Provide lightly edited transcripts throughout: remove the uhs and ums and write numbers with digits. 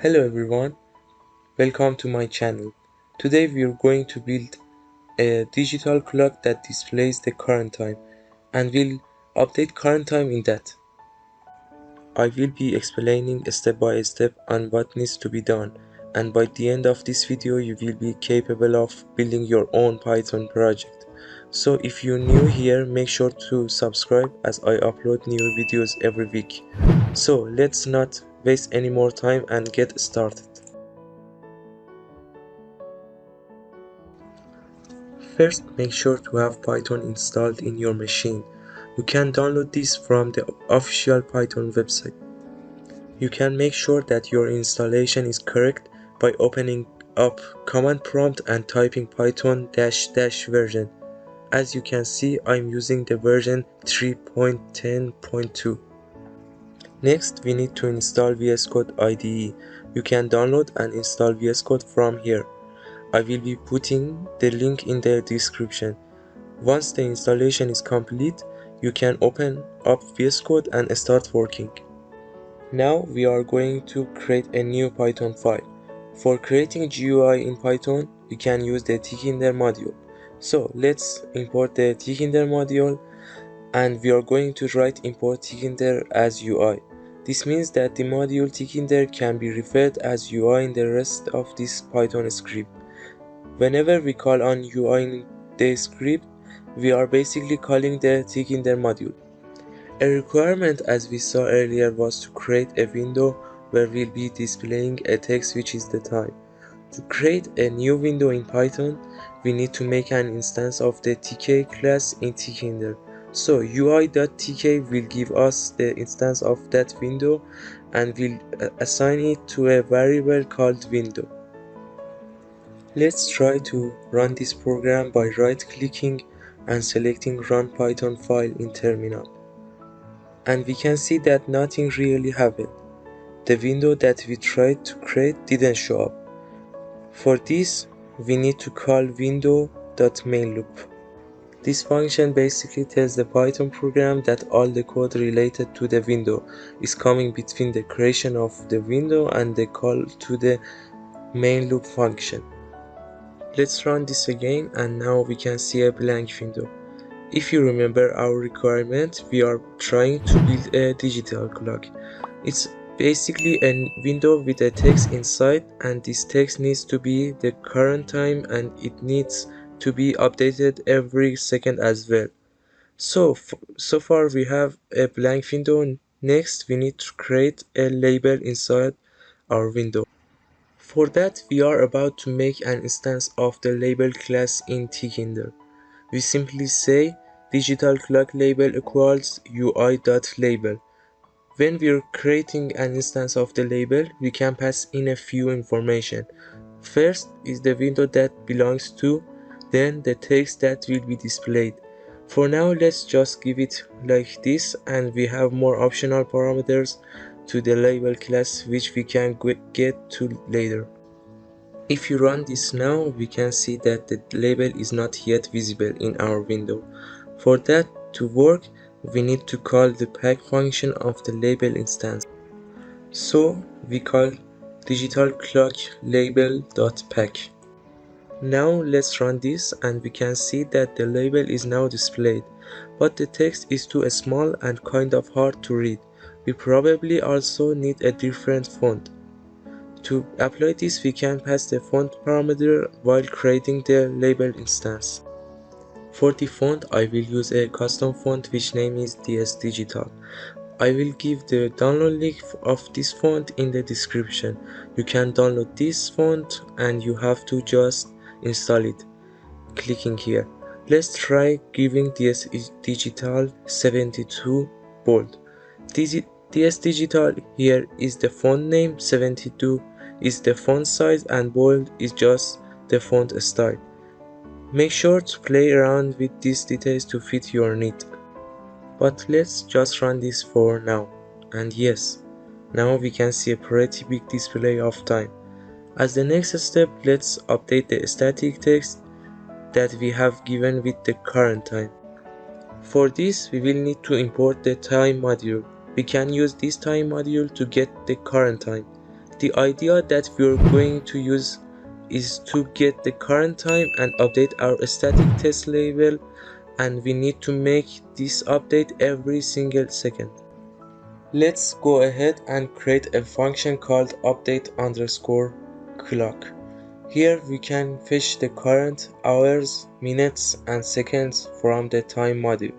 Hello everyone, welcome to my channel. Today we are going to build a digital clock that displays the current time and will update current time in that. I will be explaining step by step on what needs to be done, and by the end of this video you will be capable of building your own Python project. So if you're new here, make sure to subscribe as I upload new videos every week. So let's not waste any more time and get started. First, make sure to have Python installed in your machine. You can download this from the official Python website. You can make sure that your installation is correct by opening up command prompt and typing python -- version. As you can see, I'm using the version 3.10.2. Next, we need to install VS Code IDE. You can download and install VS Code from here. I will be putting the link in the description. Once the installation is complete, you can open up VS Code and start working. Now we are going to create a new Python file. For creating GUI in Python, you can use the Tkinter module. So let's import the Tkinter module, and we are going to write import Tkinter as UI. This means that the module Tkinter can be referred as UI in the rest of this Python script. Whenever we call on UI in the script, we are basically calling the Tkinter module. A requirement, as we saw earlier, was to create a window where we'll be displaying a text which is the time. To create a new window in Python, we need to make an instance of the tk class in Tkinter. So UI.tk will give us the instance of that window and will assign it to a variable called window. Let's try to run this program by right-clicking and selecting Run Python file in terminal. And we can see that nothing really happened. The window that we tried to create didn't show up. For this, we need to call window.mainLoop. This function basically tells the Python program that all the code related to the window is coming between the creation of the window and the call to the mainLoop function. Let's run this again, and now we can see a blank window. If you remember our requirement, we are trying to build a digital clock. It's basically a window with a text inside, and this text needs to be the current time and it needs to be updated every second as well. So far we have a blank window. Next, we need to create a label inside our window. For that, we are about to make an instance of the label class in Tkinter. We simply say digital clock label equals UI.label. When we're creating an instance of the label, we can pass in a few information. First is the window that belongs to, then the text that will be displayed. For now, let's just give it like this, and we have more optional parameters to the label class which we can get to later. If you run this now, we can see that the label is not yet visible in our window. For that to work, we need to call the pack function of the label instance. So we call digital clock label.pack. Now let's run this, and we can see that the label is now displayed, but the text is too small and kind of hard to read. We probably also need a different font. To apply this, we can pass the font parameter while creating the label instance. For the font, I will use a custom font which name is DS Digital. I will give the download link of this font in the description. You can download this font and you have to just install it, clicking here. Let's try giving DS Digital 72 bold. DS Digital here is the font name, 72 is the font size, and bold is just the font style. Make sure to play around with these details to fit your need. But let's just run this for now. And yes, now we can see a pretty big display of time. As the next step, let's update the static text that we have given with the current time. For this, we will need to import the time module. We can use this time module to get the current time. The idea that we're going to use is to get the current time and update our static test label, and we need to make this update every single second. Let's go ahead and create a function called update_clock. Here we can fetch the current hours, minutes, and seconds from the time module.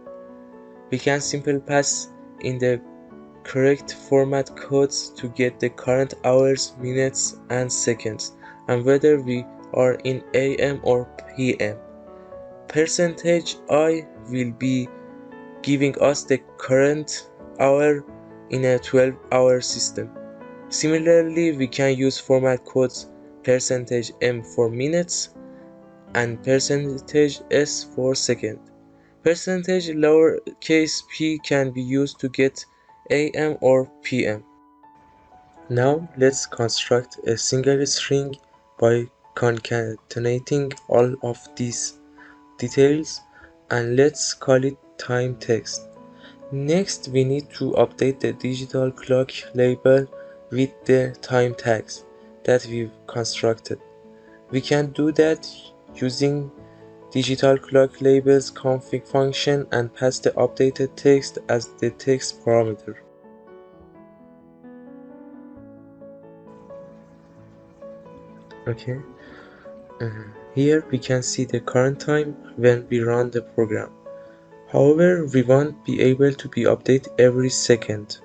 We can simply pass in the correct format codes to get the current hours, minutes, and seconds, and whether we are in AM or PM. %I will be giving us the current hour in a 12-hour system. Similarly, we can use format codes %M for minutes and %S for second. Percentage lowercase p can be used to get AM or PM. Now let's construct a single string by concatenating all of these details, and let's call it time text. Next, we need to update the digital clock label with the time tags that we've constructed. We can do that using digital clock labels config function and pass the updated text as the text parameter. Okay, here we can see the current time when we run the program. However, we won't be able to be updated every second.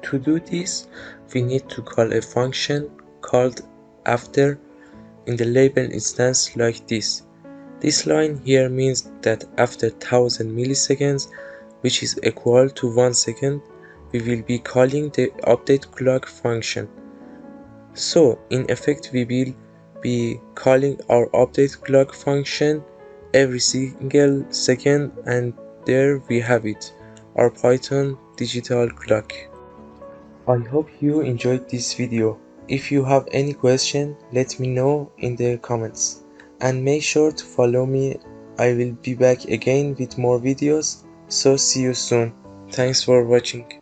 To do this, we need to call a function called after in the label instance like this. This line here means that after 1000 milliseconds, which is equal to 1 second, we will be calling the update clock function. So in effect, we will be calling our update clock function every single second, and there we have it, our Python digital clock. I hope you enjoyed this video. If you have any question, let me know in the comments. And make sure to follow me. I will be back again with more videos. So see you soon. Thanks for watching.